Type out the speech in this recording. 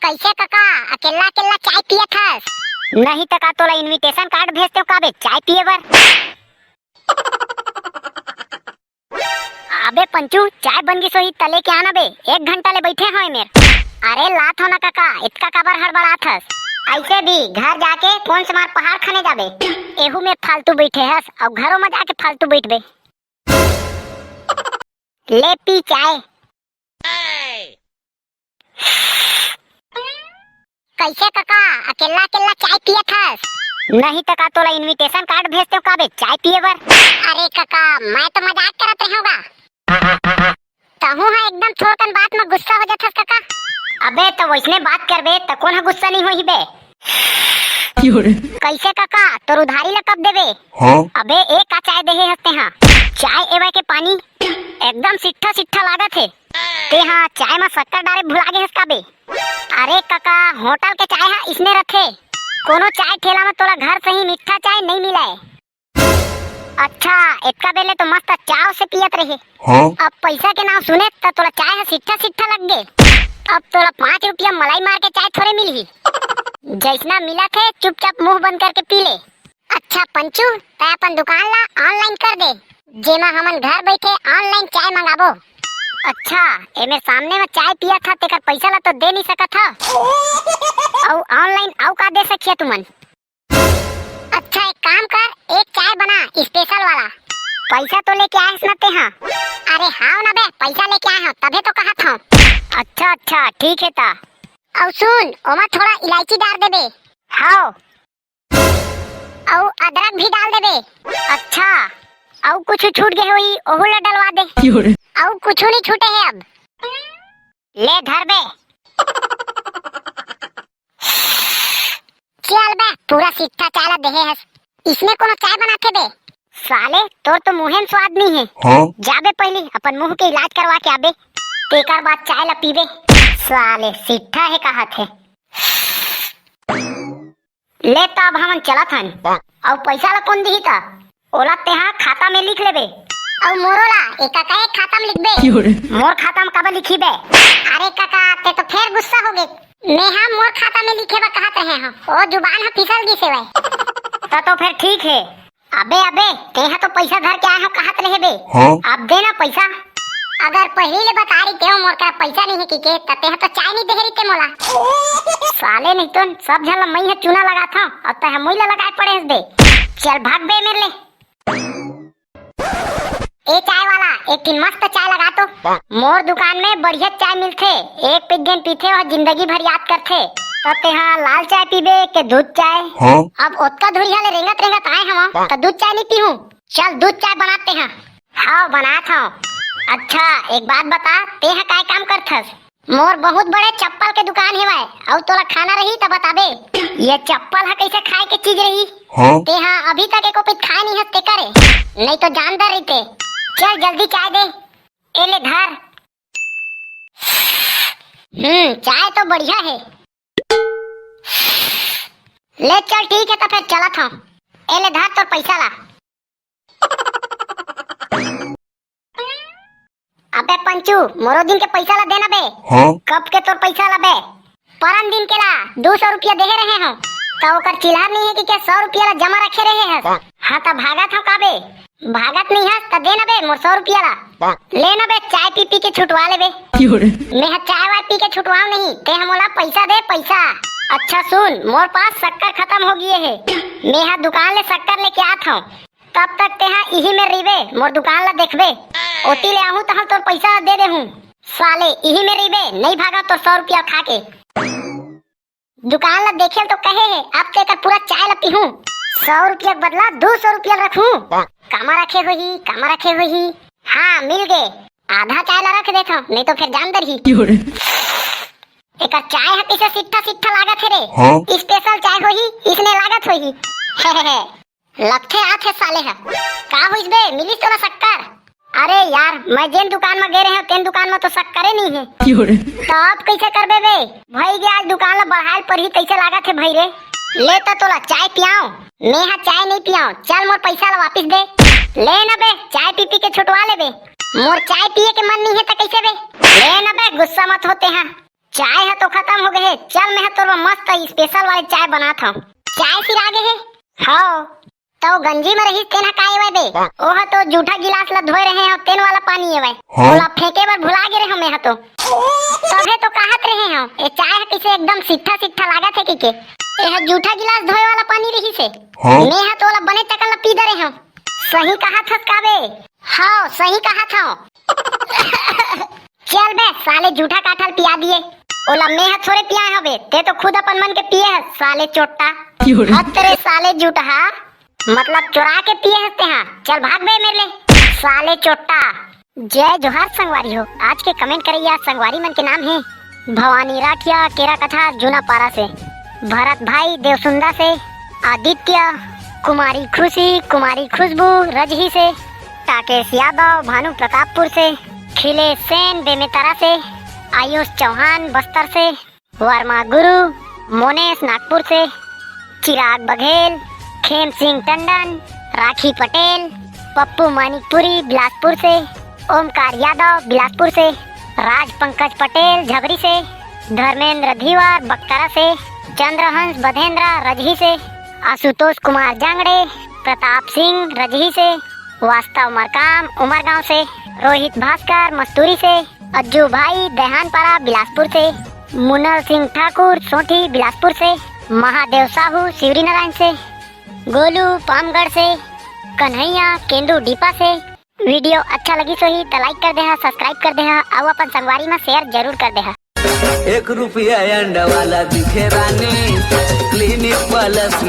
कैसे काका अकेला अकेला चाय पियत हस? नहीं तो का तोला इनविटेशन कार्ड भेजते हो काबे चाय पिए बर। अबे पंचू चाय बन गई सोही तले के आना बे, 1 घंटा ले बैठे हैं मेरे। अरे लात हो ना काका, इतना काबर हड़बड़ात हस? ऐसे भी घर जाके कौन से मार पहाड़ खाने जाबे, एहू में फालतू बैठे हस और घरों में जाके फालतू बैठबे। ले पी चाय। कैसे काका अकेला अकेला चाय पियत हस? नहीं तो का तोला इनविटेशन कार्ड भेजते हो काबे चाय पिए बर। अरे काका मैं तो मजाक करत रहूँगा, कहूँ है एकदम थोड़कन बात में गुस्सा हो जात हस काका। अबे तो वैसने बात करबे तो कौन है गुस्सा नहीं होही बे। कैसे काका तोर उधारी ला कब देबे? हाँ? अबे एक का चाय देहे हसते हाँ, चाय एवं के पानी एकदम सिट्ठा सिट्ठा लागत है ते हाँ, चाय में शक्कर डाले भुला गे हस काबे। अरे काका होटल के चाय है इसने रखे, कोनो चाय ठेला में तोला घर से ही मीठा चाय नहीं मिला है। अच्छा इतना बेले तो मस्त चाव से पियत रहे। हाँ? अब पैसा के नाम सुने तो तोला चाय है सिट्ठा सिट्ठा लग गे। अब तोला 5 रुपया मलाई मार के चाय थोड़े मिली, जैसना मिला थे चुपचाप मुंह बंद करके पी ले। अच्छा पंचू तै अपन दुकान ला ऑनलाइन कर दे, जेमा हमन घर बैठे ऑनलाइन चाय मंगाबो। अच्छा एमे सामने में चाय पिया था तेकर पैसा ला तो दे नहीं सकत था, और ऑनलाइन आउ का दे सकिए तुमन? अच्छा एक काम कर, एक चाय बना स्पेशल वाला, पैसा तो लेके आए ना ते हाँ? अरे हाँ ना बे पैसा लेके आए हो तबे तो कहा था। अच्छा अच्छा ठीक है ता, और सुन ओमा थोड़ा इलायची डाल दे बे। हाँ और अदरक भी डाल दे बे। अच्छा और कुछ छूट गए हुई ओहू ला डलवा दे। और कुछ नहीं छूटे है अब, ले धर बे। चल बे पूरा सिट्ठा चाय ला देहे हस, इसमें कोनो चाय बनाते बे? साले तोर तो मुंह में स्वाद नहीं है। हाँ? जाबे पहले अपन मुंह के इलाज करवा के आबे, तेकर बाद चाय ला पीबे। साले सिट्ठा है कहा थे। ले तो अब हमन चलत हन, और पैसा ला कौन दिही ता? ओला तेहा खाता में लिख लेबे, और मोरोला एक खाता में लिख बे। मोर खाता में कब लिखी बे? अरे काका ते तो फिर गुस्सा हो गे, मैं हम मोर खाता में लिखे बा कहत रहे हैं, ओ जुबान है फिसल गिसे वे। तो फिर ठीक है। अबे अबे तेहा तो पैसा धर के आए हो कहत रहे बे। हाँ? अब देना पैसा, अगर पहले बता रही थे मोर का पैसा नहीं है कि के तते तो चाय नहीं दे रही थे मोला। साले नहीं तो सब झल मई है चूना लगा था और तह मुई ला लगाए पड़े हस बे। चल भाग बे मेरे ले। ए चाय वाला एक दिन मस्त चाय लगा तो, मोर दुकान में बढ़िया चाय मिलथे, एक पिगेन पीथे और जिंदगी भर याद करथे। तो तेहा लाल चाय पीबे के दूध चाय? हाँ? अब ओतका धुरिया ले रेंगत रेंगत आए हम तो दूध चाय नहीं पीहूं, चल दूध चाय बनाते हैं। हाँ बनात हूं। अच्छा एक बात बता, तेहा काय काम करथस? मोर बहुत बड़े चप्पल के दुकान है भाई, और तोला खाना रही तो बताबे। ये चप्पल है कैसे खाए के चीज रही? हाँ? तेहा अभी तक एको पिट खाए नहीं हस्ते करे, नहीं तो जानदार रहते। चल जल्दी चाय दे, ए ले धर। चाय तो बढ़िया है, ले चल ठीक है तो फिर चलत हूँ। ए ले धर तो पैसा ला। अबे पंचू मोरो दिन के पैसा ला देना बे। हाँ? कब के तोर पैसा ला बे? परम दिन के ला 200 रुपया दे रहे हो, तो ओकर चिल्हार नहीं है कि क्या 100 रुपया ला जमा रखे रहे हैं? हाँ तो भागत हो काबे? भागत नहीं है तो देना बे मोर 100 रुपया ला। लेना बे चाय पी पी के छुटवा ले बे। मैं चाय वाय पी के छुटवाऊं नहीं, ते हमोला पैसा दे पैसा। अच्छा सुन मोर पास शक्कर खत्म हो गई है, मैं यहाँ दुकान ले शक्कर लेके आत हूँ, तब तक ते यहाँ यही में रहिबे, मोर दुकान ला देखबे, ओती ले आहूं तो हम तोर पैसा दे दे हूँ। साले यही में रहिबे, नहीं भागा तो 100 रुपया खा के। दुकान ला देखे तो कहे है अब तेकर पूरा चाय ला पीहूं, 100 रुपया बदला 200 रुपया रखूं। कामा रखे हुई कामा रखे हुई, हाँ मिल गए, आधा चाय ला रख देता हूँ, नहीं तो फिर जान दर ही। एक चाय है कैसे सिट्ठा सिट्ठा लागत है रे। हाँ? स्पेशल चाय होही इसने लागत होही। लगते आथे साले है का होइस बे, मिलिस तो ना शक्कर? अरे यार मैं जेन दुकान में गए रहे तेन दुकान में तो शक्कर नहीं है, तो अब कैसे करबे बे? भाई गया दुकान ला बढ़ाल पर ही कैसे लागत है भाई रे। ले तो तोला चाय पियाओ, मैं हाँ चाय नहीं पियाओ, चल मोर पैसा ला वापिस दे। ले ना बे चाय पी पी के छुटवा ले बे, मोर चाय पिए के मन नहीं है तो कैसे बे? ले ना बे गुस्सा मत होते हैं, चाय है तो खत्म हो गए। चल मैं तो मस्त स्पेशल वाले चाय बनाता हूँ। चाय फिर आगे है। हाँ तो गंजी में रही तेना काहे वे बे? ओह तो जूठा गिलास ला धोए रहे हैं तेन वाला पानी है वे। ओला फेंके बर भुला गे रहे हम यहाँ तो। तबे तो कहत रहे हैं ये चाय है किसे एकदम सिट्ठा सिट्ठा लागत है कि यह जूठा गिलास धोए वाला पानी रही से। मैं हा तो वाला बने तक ला पी दे रहे हम। सही कहा था काबे। हाँ सही कहा था। चल बे साले जूठा काठल पिया दिए। ओला मैं हा थोड़े पिया है बे, ते तो खुद अपन मन के पिए है साले चोट्टा। हद तेरे साले जूठा मतलब चुरा के पिए हंसते हैं। चल भाग बे मेरे ले साले चोट्टा। जय जोहार संगवारी हो। आज के कमेंट करिए संगवारी मन के नाम है भवानी राठिया केरा कथा जूना पारा से, भरत भाई देवसुंदा से, आदित्य, कुमारी खुशी, कुमारी खुशबू रजही से, टाकेश यादव भानु प्रतापपुर से, खिले सेन बेमेतरा से, आयुष चौहान बस्तर से, वर्मा गुरु मोनेश नागपुर से, चिराग बघेल, खेम सिंह टंडन, राखी पटेल, पप्पू मानिकपुरी बिलासपुर से, ओमकार यादव बिलासपुर से, राज पंकज पटेल झबरी से, धर्मेंद्र धीवार बक्तरा से, चंद्रहंस बधेंद्र रजही से, आशुतोष कुमार जांगड़े, प्रताप सिंह रजही से, वास्तव मरकाम उमरगांव से, रोहित भास्कर मस्तूरी से, अज्जू भाई देहानपारा बिलासपुर से, मुनल सिंह ठाकुर सोठी बिलासपुर से, महादेव साहू शिवरी नारायण से, गोलू पामगढ़ से, कन्हैया केंदू डीपा से। वीडियो अच्छा लगी तो ही तो लाइक कर दे, सब्सक्राइब कर दे और अपन संगवारी में शेयर जरूर कर दे। ₹1 अंडा वाला दिखे रानी क्लिनिक प्लस